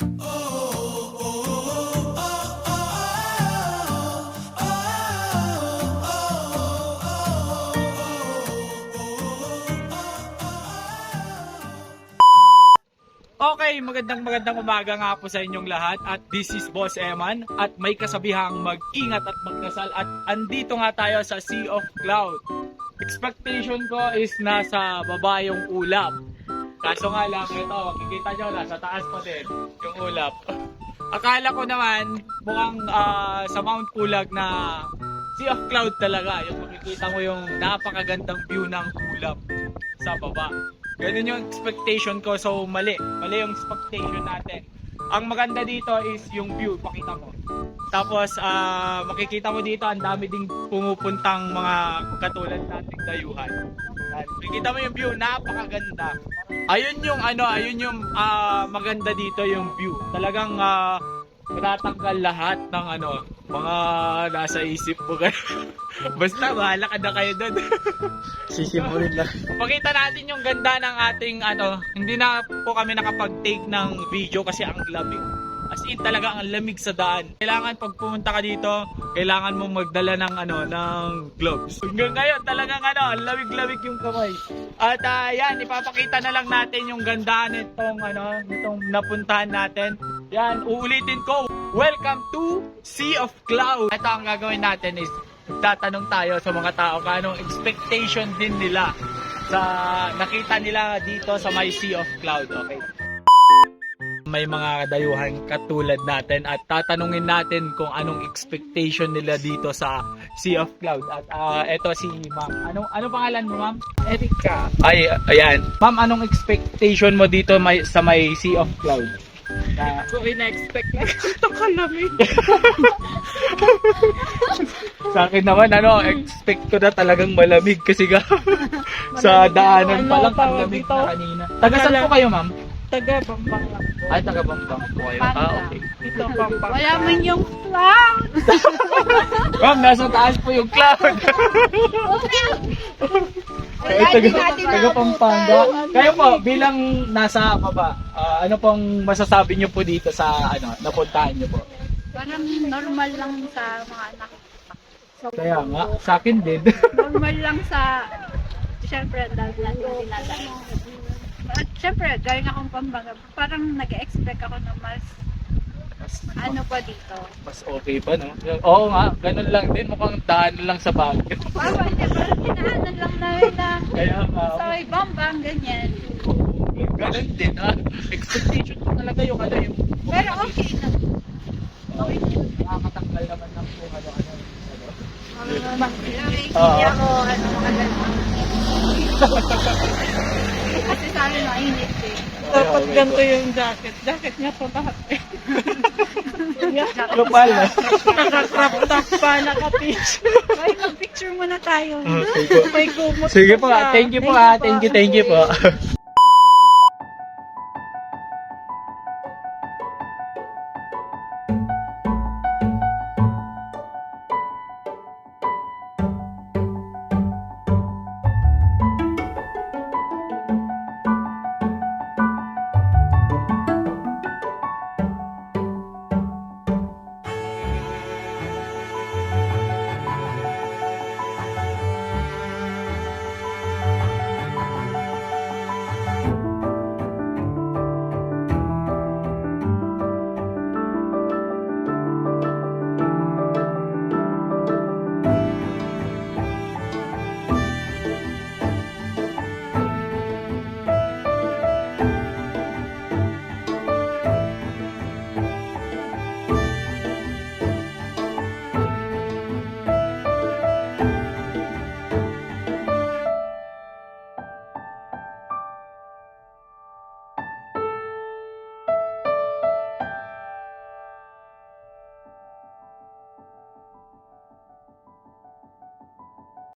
Okay, magandang umaga nga po sa inyong lahat at this is Boss Eman at may kasabihang mag-ingat at magdasal at andito nga tayo sa Sea of Cloud. Expectation ko is nasa baba yung ulap. Kaso nga lang, ito, makikita nyo, nasa taas pa din yung ulap. Akala ko naman mukhang sa Mount Pulag na Sea of Cloud talaga. Yung makikita mo yung napakagandang view ng ulap sa baba. Ganun yung expectation ko, so mali yung expectation natin. Ang maganda dito is yung view, pakita mo. Tapos makikita mo dito, ang dami ding pumupuntang mga katulad nating dayuhan. Makikita mo yung view, napakaganda. Ayun yung maganda dito yung view. Talagang matatanggal lahat ng mga nasa isip mo. Basta bahala ka na kayo doon. Sisimurin lang. Pakita natin yung ganda ng ating hindi na po kami nakapag-take ng video kasi ang lamig. As in talaga ang lamig sa daan. Kailangan pag pumunta ka dito, kailangan mong magdala ng ng gloves. Hanggang ngayon talagang ang lamig-lamig yung kamay. At yan, ipapakita na lang natin yung ganda nitong napuntahan natin. Yan, uulitin ko. Welcome to Sea of Cloud. Ito ang gagawin natin is tatanong tayo sa mga tao kung anong expectation din nila sa nakita nila dito sa may Sea of Cloud. Okay. May mga dayuhan katulad natin at tatanungin natin kung anong expectation nila dito sa Sea of Cloud. At eto si Ma'am. Ano pangalan mo, Ma'am? Erika. Ay, ayan. Ma'am, anong expectation mo dito sa may Sea of Cloud? So, ina-expect na itong kalamig. Sa akin naman, expect ko na talagang malamig kasi sa daanan pa lang ang lamig na kanina. Taga saan po kayo, Ma'am? Taga Bambang lang po. Ay, taga Bambang po kayo. Okay. Ito Bambang. Wala man yung cloud. Ma'am, nasa taas po yung cloud. Ay, taga Pampanga. Kayo po, bilang nasa baba, ano pong masasabi niyo po dito sa napuntahan niyo po? Parang normal lang sa mga anak. So, Kaya nga, sa akin din. normal lang sa, syempre, dahil natin dinadaan. At syempre, galing akong Pampanga, parang nag-expect ako na mas, pa dito. Mas okay pa, no? Oo nga, ganun lang din. Mukhang daan lang sa Baguio. Parang dinaanan lang namin na Kaya nga, sa may Bambang, ganyan. ganun din, ha? Expectation ko talaga yung yung... Pero okay na. Okay. Nakakatanggal naman ng kung Hindi ako, mga ganun. Kasi sa amin, mainit eh. Dapat ganito yung jacket. Jacket niya pa lahat eh. Lupal na. Naka-crop top pa, naka-pitch. Ay, mag-picture muna tayo. May kumot Sige po, pa siya. thank you po. Thank you po.